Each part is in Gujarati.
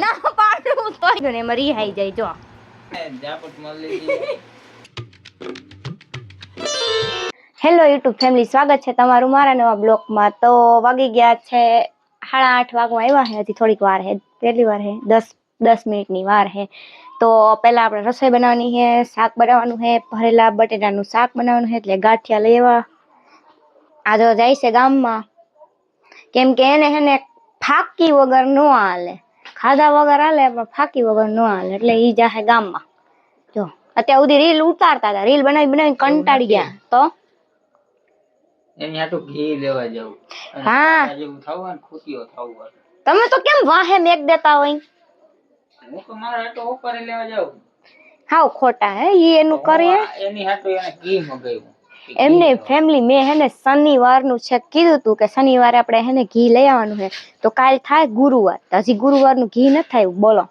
ના પાડું તો ગને મરી આઈ જાય જો જાપટ મળી ગઈ. હેલો યુટ્યુબ ફેમિલી, સ્વાગત છે તમારું મારા નવા બ્લોગમાં. તો વાગી ગયા છે 8:30 વાગવા આવ્યા છે. હજી થોડીક વાર છે, કેટલી વાર છે? 10 મિનિટની વાર છે. તો પહેલા આપણે રસોઈ બનાવવાની છે, શાક બનાવવાનું છે, ભરેલા બટેટાનું શાક બનાવવાનું છે. એટલે ગાંઠિયા લેવા આજે જાય છે ગામમાં, કેમ કે એને ફાકી વગર ન હાલે. ખાધા વગર હાલે પણ ફાકી વગર ન હાલે, એટલે ઈ જાહે ગામમાં. જો અત્યાર સુધી રીલ ઉતારતા હતા, રીલ બનાવી કંટાળી ગયા. તો એની આટલું ઘી લેવા જાવ. હા જેવું થવાનું ખુટીઓ થવું. તમે તો કેમ વાહે મેક દેતા હોય? હું તો મારા આટો ઉપર લેવા જાવ. હાવ ખોટા હે ઈ એનું કરે. એની હાટો એને ઘી મગાવ્યું. એમને ફેમિલી મેં હેને શનિવારનું છે કીધું તું કે શનિવારે આપણે હેને ઘી લઈ આવવાનું છે. તો કાલ થાય ગુરુવાર, હજી ગુરુવારનું ઘી ન થાય. બોલો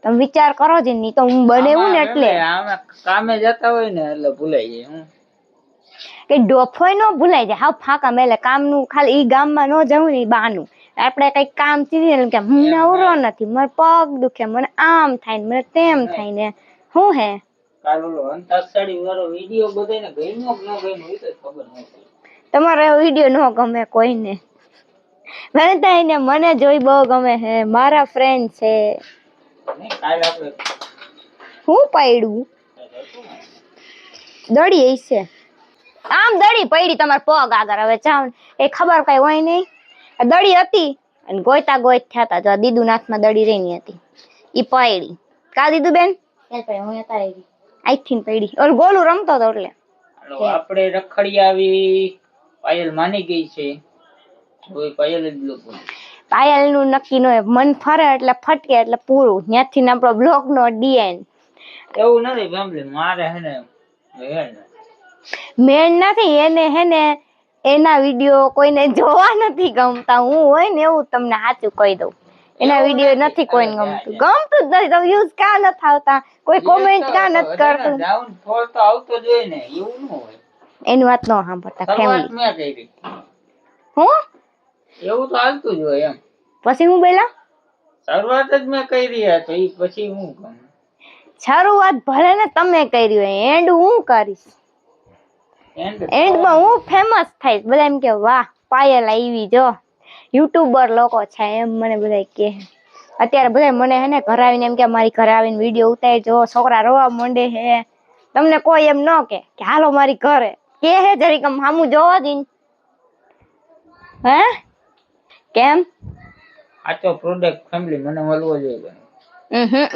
તમે વિચાર કરો જ નહીં. તો હું બનાવું ને એટલે કામે જતા હોય ને એટલે ભૂલાઈ જાય. હું કે ડોફોય નો ભૂલાઈ જાય. હાવ ફાકા મેલે કામનું ખાલી ઈ ગામમાં ન જવું ને ઈ બહાનું. આપણે કઈક કામ ચીધી કે હું નવરો નથી, મારે પગ દુખે, મને આમ થાય ને મને તેમ થાય ને. શું હે કાલુલો અંતાક્ષરી વાળો વિડિયો બધાને ગમ્યો કે ન ગમ્યો એ તો ખબર નથી. તમારો વિડિયો ન ગમે કોઈને? મને થાય ને મને જોઈ બહુ ગમે છે. મારા ફ્રેન્ડ છે. કાલ આપણે હું પાડ્યું દડી હશે. આમ દડી પડી તમાર પગ આગળ. હવે ચાવ એ ખબર કઈ હોય નહીં. દડી હતી અને ગોયતા ગોયત થયા હતા. જો દીદુ નાથમાં દડી રેની હતી, ઈ પડી. કા દીદુ બેન? હું આઈથી પડી. ઓર ગોલું રમતો હતો એટલે આપણે રખડી આવી. પાયલ માની ગઈ છે. ઓય પાયલ જ લોકો પાયલ નું નક્કી ન હોય. મન ફરે એટલે ફટકે એટલે પૂરું. ત્યાંથી ને આપણો બ્લોક નો ડીએન. એવું નથી ફેમિલી, મારે હે ને મેન નથી એને હેને એના વિડિયો કોઈને જોવા નથી ગમતા. હું હોય ને એવું તમને સાચું કહી દઉં. એના વિડિયો નથી કોઈને ગમતું. ગમતું જ નથી. તો વ્યૂઝ કા ન આવતા? કોઈ કોમેન્ટ કા નથી કરતું? ડાઉન ફોલ તો આવતો જ હોય ને, એવું ન હોય. એની વાત ન સાંભળતા ફેમિલી. મેં કરી હું એવું તો હાલતું જ હોય એમ. પછી હું બોલા શરૂઆત જ મેં કરી હતી. તો ઈ પછી હું કહું શરૂઆત ભલે ને તમે કરી હોય, એન્ડ હું કરીશ. એન્ડમાં હું ફેમસ થઈશ. બધા એમ કે વાહ પાયલ આવી જો યુટ્યુબર લોકો છે એમ મને બધા કહે. અત્યારે બધા મને હે ને ઘર આવીને એમ કે મારી ઘરે આવીને વિડીયો ઉતારજો, છોકરા રોવા માંડે છે. તમને કોઈ એમ ન કે હાલો મારી ઘરે કે હે જરીક આમ સામું જોવા દઈને. હે કેમ આચો પ્રોડક્ટ ફેમિલી મને મળવો જોઈએ.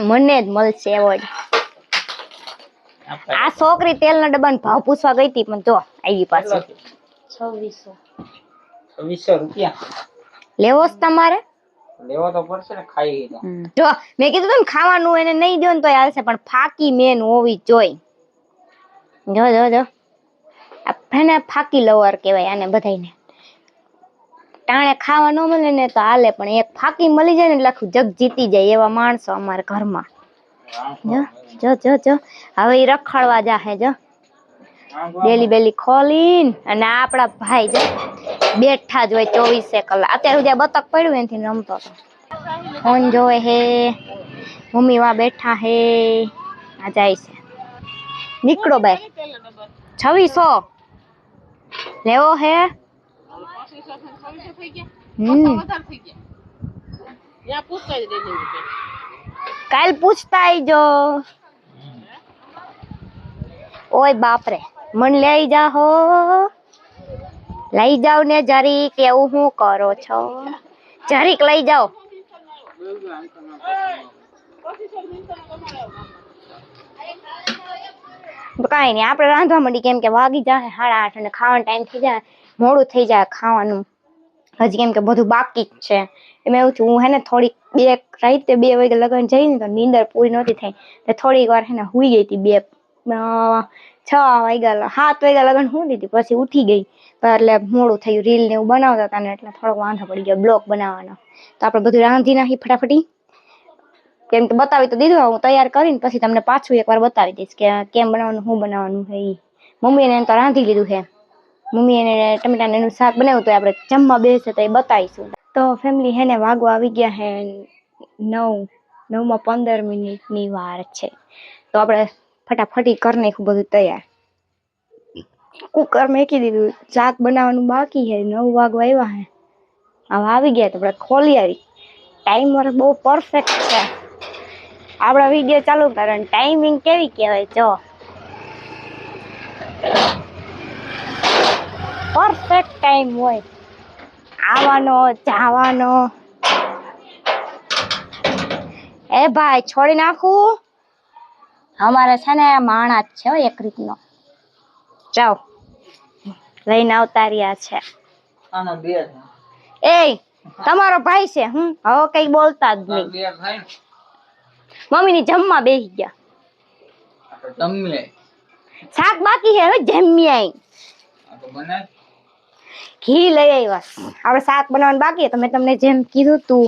મને જ મળશે એવોર્ડ. આ છોકરી તેલના ડબ્બાનો ભાવ પૂછવા ગઈ હતી પણ જો આવી પાછી 2600 રૂપિયા. લેવો જ તમારે? લેવો તો પડશે ને, ખાઈ તો. જો મેં કીધું તું ને ખાવાનું એને નહીં દો ને તો હાલશે, પણ ફાકી મેન હોવી જોઈએ. જો જો જો આ ફાકી લવર કહેવાય આને બધાને. ટાણે ખાવા ન મળે ને તો હાલે, પણ એક ફાકી મળી જાય ને એટલે આખું જગ જીતી જાય. એવા માણસો અમારા ઘરમાં. જો જો જો હવે ઈ રખડવા જાહે. જો ડેલી બેલી ખોલીને. અને આપડા ભાઈ જો બેઠા જ હોય 24 કલાક. અત્યારે સુધી બતક પડ્યું એનથી રમતો હતો. ફોન જોવે હે, મમ્મી વા બેઠા હે. આ જાય છે. નીકળો ભાઈ. 2600 લેવો હે? કાલ પૂછતા આઈજો. ઓય બાપરે મન લઈ જાહો. લઈ જાવ ને જરીક. એવું શું કરો છો? જરીક લઈ જાઓ. કઈ નઈ આપણે રાંધવા માંડી, કેમ કે વાગી જાય 8:30 અને ખાવાનો ટાઈમ થઈ જાય. મોડું થઈ જાય ખાવાનું. હજી કેમ કે બધું બાકી જ છે. એમાં એવું થયું હું હે ને થોડીક રાતે 2 વાગે લગન જઈને તો નીંદર પૂરી નહોતી થઈ. તો થોડીક વાર હે ને હુઈ ગઈ હતી. 6 વાગ્યા 7 વાગ્યા લગન હું દીધી. પછી ઉઠી ગઈ એટલે મોડું થયું. રીલ ને એવું બનાવતા હતા ને એટલે થોડોક વાંધો પડી ગયો બ્લોગ બનાવવાનો. તો આપણે બધું રાંધી નાખી ફટાફટી. કેમ કે બતાવી તો દીધું. હું તૈયાર કરીને પછી તમને પાછું એકવાર બતાવી દઈશ કે કેમ બનાવવાનું, શું બનાવવાનું છે. મમ્મીને તો રાંધી લીધું છે. મમ્મી એને ટમેટાનું શાક બનાવ્યું તો આપણે જમવા બેસે તો એ બતાવીશું. તો ફેમિલી હે ને વાગવા આવી ગયા હે 9:15 વાર છે. તો આપણે ફટાફટી કરી નાખ્યું બધું તૈયાર. કુકર મેકી દીધું. શાક બનાવવાનું બાકી છે. 9 વાગવા આવ્યા હે. હવે આવી ગયા તો આપણે ખોલી આવી. ટાઈમર બહુ પરફેક્ટ છે. આપણા વિડીયો ચાલુ કરે ટાઈમિંગ કેવી કહેવાય જો પરફેક્ટ ટાઈમ હોય આવવાનો જવાનો. એ ભાઈ છોડી નાખું. અમારે છે ને માણસ છે એક રીતનો. જાઓ લઈને આવતા રહ્યા છે. આમાં બે એ તમારો ભાઈ છે. હવે કઈ બોલતા જ નહીં. બે થાય મમ્મી ની જમવા બેસી ગયા. તમને શાક બાકી છે હવે જમ્યા. આ તો બનાય ઘી લઈ આવ્યા. આપણે શાક બનાવવાનું બાકી તો મેં તમને જેમ કીધું તું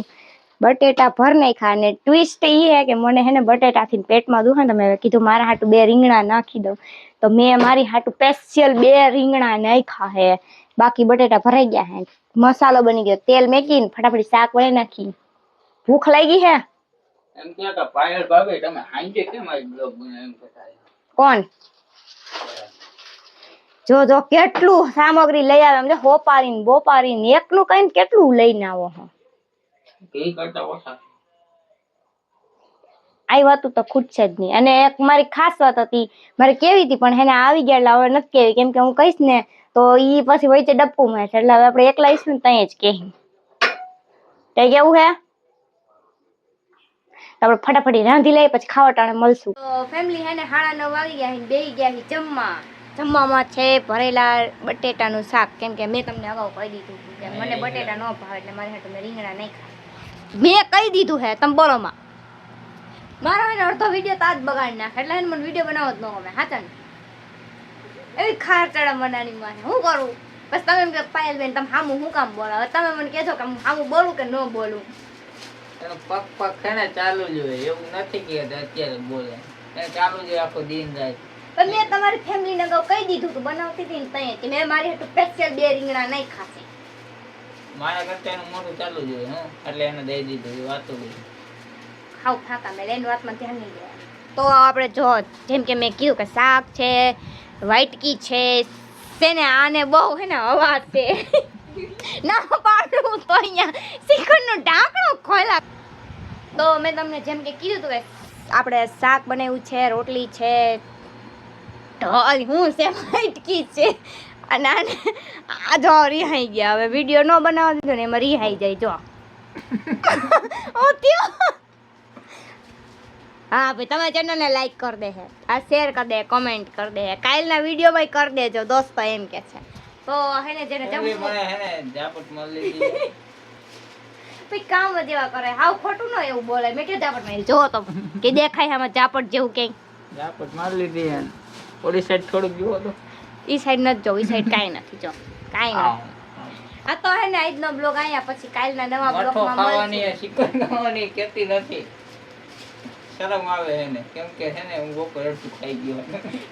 બટેટા ભર નાખ્યા. અને ટ્વિસ્ટ એ હે કે મને હે ને બટેટાથી પેટમાં દુખે તો મેં કીધું મારા હાટુ 2 રીંગણા નાખી દઉં. તો મેં મારી હાટુ સ્પેશિયલ 2 રીંગણા નાખ્યા હે. બાકી બટેટા ભરાઈ ગયા હે. મસાલો બની ગયો. તેલ મેકીને ફટાફટ શાક વળી નાખી. ભૂખ લાગી હે એમ કે પાયલ ભાભી તમે હાંજે કેમ આ બ્લોગ બનાવ્યો એમ કહેતા. કોણ જો કેટલું સામગ્રી લઈ આવે એમ હોપારીને બોપારીને એકનું કઈ કેટલું લઈને આવો હો. કે કરતા ઓછા આ વાત તો ખૂટશે જ નહીં. અને એક મારી ખાસ વાત હતી મારે કેવી હતી પણ એને આવી ગયા એટલે હવે નથી કેવી કેમ કે હું કહીશ ને તો ઈ પછી વચ્ચે ડપ્પુ મારશે. એટલે હવે આપણે એકલા આવીશું ને ત્યાં જ કહી કઈ કેવું હે આપણે ફટાફટી રાંધી લઈએ પછી ખાવા ટાણે મળશું. તો ફેમિલી હે ને 9:30 વાગી ગયા છે. બેસી ગયા છે જમવા. જમવામાં છે ભરેલા બટેટાનું શાક. કેમ કે મેં તમને અગાઉ કહી દીધું કે મને બટેટા ન ભાવે એટલે મારી હાટુ મેં રીંગણા નહીં ખાય. મેં કહી દીધું હે તમે બોલો માં. મારો એને અડધો વિડીયો તો આજ બગાડી નાખે એટલે એને મને વિડીયો બનાવવો જ ન ગમે. હાચા ને એવી ખાર ચડા મનાની માને હું કરું. બસ તમે એમ કે પાયલબેન તમે હામું હું કામ બોલો. હવે તમે મને કહેજો કે હું હામું બોલું કે ન બોલું. એનો પગ એને ચાલુ જ હોય એવું નથી કે અત્યારે બોલે. એને ચાલુ જ હોય આખો દિન રાત. પણ મેં તમારી ફેમિલીને અગાઉ કહી દીધું તું બનાવતી હતી ને ત્યાં કે મેં મારી હાટુ સ્પેશિયલ 2 રીંગણા નહીં ખાશે. મારા કરતા એનું મોઢું ચાલુ જ હોય એટલે એને દઈ દીધું એ વાતો ગઈ. ખાવ ફાકા મેં એની વાતમાં ધ્યાન નહીં દેવાનું. તો આપણે જો જેમ કે મેં કીધું કે શાક છે વાટકી છે ને આને બહુ હે ને હવા છે ના પાડું તો અહીંયા શિખરનું ઢાંકણું ખોલા. તો મેં તમને જેમ કે કીધું હતું કે આપણે શાક બનાવ્યું છે રોટલી છે ઢોલ હું છે વાટકી છે અને આ જો રિહાઈ ગયા. હવે વિડીયો ન બનાવવા દીધો ને એમાં રિહાઈ જાય જો હા ભાઈ તમે ચેનલને લાઈક કરી દે છે આ શેર કરી દે કમેન્ટ કરી દે. કાલના વિડીયો ભાઈ કરી દેજો દોસ્તો એમ કે છે. તો હેને જેને જમવું મને હેને જાપટ મળી લીધી ભાઈ કામ જ એવા કરે હાવ ખોટું ન એવું બોલે. મેં કે જાપટ મારી જો તો કે દેખાય આમાં જાપટ જેવું કઈ જાપટ મારી લીધી હે. ઓલી સાઈડ થોડુંક જોવો તો ઈ સાઈડ નથી જો ઈ સાઈડ કાઈ નથી જો કાઈ નથી. આ તો હે ને આજનો બ્લોગ આયા પછી કાલના નવા બ્લોગમાં ખાવાની ચિકન ખાવાની કેતી નથી. શરમ આવે હે ને કેમ કે હે ને હું બપોર એટલું ખાઈ ગયો.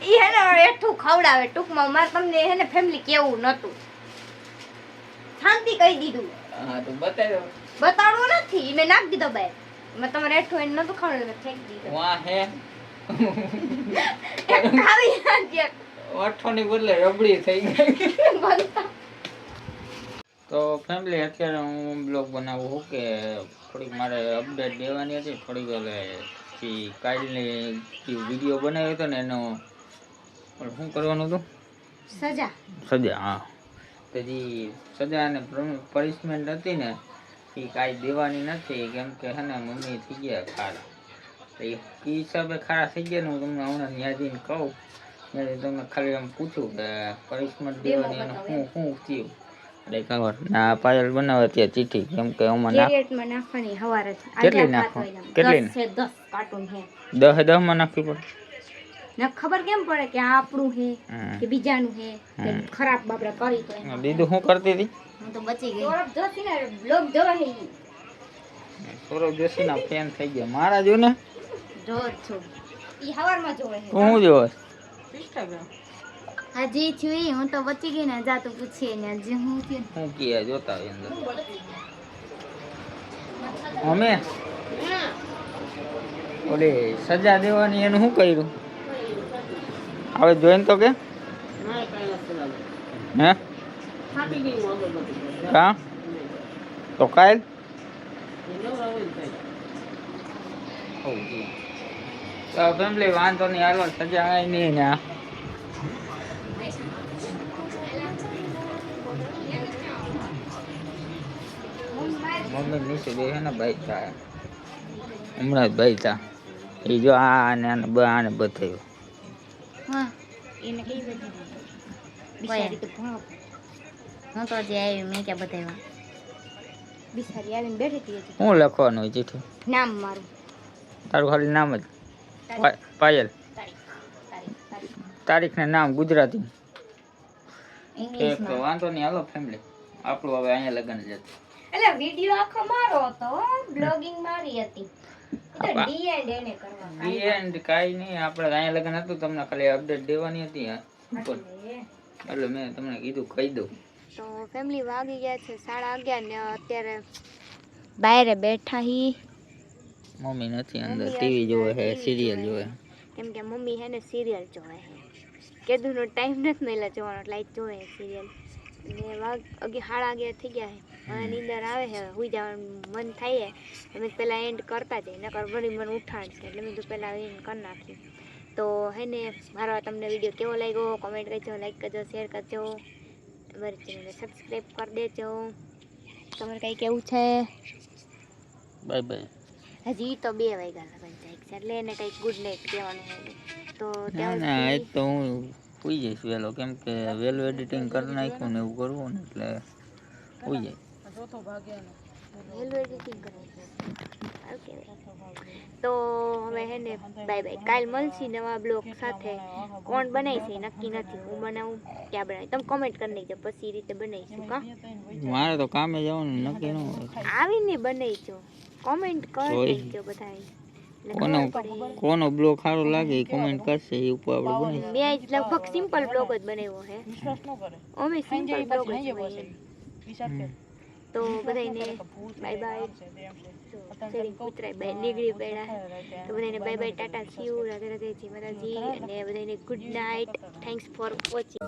ઈ હે ને એઠું ખવડાવે ટૂંકમાં મારે તમને હે ને ફેમિલી કેવું નતું શાંતિ કહી દીધું. હા તો બતાવ્યો બતાડવું નથી મેં નાખી દીધો બાય. મેં તમારે એઠું એને નતું ખાવાનું મેં ફેંકી દીધું. વાહ હે એક ખાવી નાખ્યા ઓઠોની બદલે રબડી થઈ ગઈ. બોલતા તો ફેમિલી અત્યારે હું બ્લોગ બનાવું છું કે થોડીક મારે અપડેટ દેવાની હતી. થોડીક હવે કાલની વિડીયો બનાવ્યો હતો ને એનો શું કરવાનું હતું સજા. હા તો જે સજા અને પનિશમેન્ટ હતી ને એ કાંઈ દેવાની નથી કેમ કે હે ને મમ્મી થઈ ગયા ખારા. તો એ હિસાબે ખારા થઈ ગયા ને હું તમને હમણાં યાદીને કહું ત્યારે તમને ખાલી એમ પૂછું કે પનિશમેન્ટ દેવાની એને શું થયું. ના પાયલ બનાવે ત્યાં ચીઠી કેમ કે આમાં નાખવાની હવારે કેટલી નાખવાની કેટલી 10 કાર્ટૂન હે 10 માં નાખવી પડે ને ખબર કેમ પડે કે આ આપણું હે કે બીજાનું હે કે ખરાબ બાપરે કરી તો દીદુ શું કરતી હતી હું તો બચી ગઈ. સૌરભ જોશી ને બ્લોગ જોવે હે સૌરભ જોશી ના ફેન થઈ ગયા મારા જો ને જો છું ઈ હવારમાં જોવે હે. હું જોવે ઇન્સ્ટાગ્રામ હજી છું હું તો બચી ગઈ ને જા તો પૂછીએ ને હજી હું કે જોતા હોય અંદર અમે ઓલી સજા દેવાની એનું શું કર્યું હવે જોઈને તો કે હે કા તો કાલ તો ફેમિલી વાંધો નહીં હાલો સજા આવી નહીં ને મમ્મી નીચે બે ને ભાઈ થાય હમણાં જ ભાઈ થા એ જો આને આને બતાવ્યું હા એને કઈ બધી બિચારી તો ભણો હું તો હજી આવી મેં ક્યાં બતાવ્યા બિચારી આવીને બેઠી હતી શું લખવાનું હોય ચીઠી નામ મારું તારું ખાલી નામ જ પાયલ તારીખ ને નામ ગુજરાતી એક તો વાંધો નહીં હાલો ફેમિલી આપણું હવે અહીંયા લગન જ હતું એટલે વિડિયો આખો મારો હતો બ્લોગિંગ મારી હતી એ તો ડી એન્ડ એને કરવા ડી એન્ડ કાઈ નહીં આપણે અહીંયા લગન હતું તમને ખાલી અપડેટ દેવાની હતી એટલે મેં તમને કીધું કહી દઉં તો ફેમિલી વાગી ગયા છે 11:30 ને અત્યારે બહાર બેઠા હી મમ્મી નથી અંદર ટીવી જોવે છે સિરિયલ જોવે કેમ કે મમ્મી હે ને સિરિયલ જોવે છે કેદુનો ટાઈમ નથી મળ્યો જોવાનો એટલે આજ જોવે સિરિયલ ને વાગ 11:30 થઈ ગયા છે હવે નીંદર આવે છે હુઈ જવાનું મન થાય છે અમે પહેલાં એન્ડ કરતા જઈએ નકર વળી મને ઉઠાડશે એટલે મેં તો પહેલાં એન્ડ કરી નાખી તો હે ને મારો તમને વિડીયો કેવો લાગ્યો કોમેન્ટ કરજો લાઈક કરજો શેર કરજો અમારી ચેનલને સબસ્ક્રાઈબ કરી દેજો તમારે કંઈ કેવું છે બાય બાય હજી તો 2 વાગ્યા લગન જાય છે એટલે એને કંઈક ગુડ નાઇટ કહેવાનું હોય તો ના ના આજ તો હું સુઈ જઈશ વહેલો કેમ કે વહેલું એડિટિંગ કરી નાખ્યું ને એવું કરવું ને એટલે સુઈ જાય વહેલું એડિટિંગ કરવું ઓકે તો હવે હે ને બાય બાય કાલ મળશી નવા બ્લોગ સાથે કોણ બનાવી છે નક્કી નથી હું બનાવું ક્યાં બનાવી તમે કોમેન્ટ કરી નાખજો પછી રીતે બનાવીશું કા મારે તો કામે જવાનું નક્કી ન હોય આવીને બનાવીજો કોમેન્ટ કરી દેજો બધાય કોનો બ્લોગ સારો લાગે એ કોમેન્ટ કરશે એ ઉપર આપણે બનાવી મેં આજ લગભગ સિમ્પલ બ્લોગ જ બનાવ્યો છે અમે સિમ્પલ બ્લોગ જ બનાવ્યો તો બધાને બાય બાય શેરિંગ કૂતરાય બાય નીકળી પડ્યા તો બધાને bye bye Tata C you Radhe Radhe જય માતાજી અને બધાને good night thanks for watching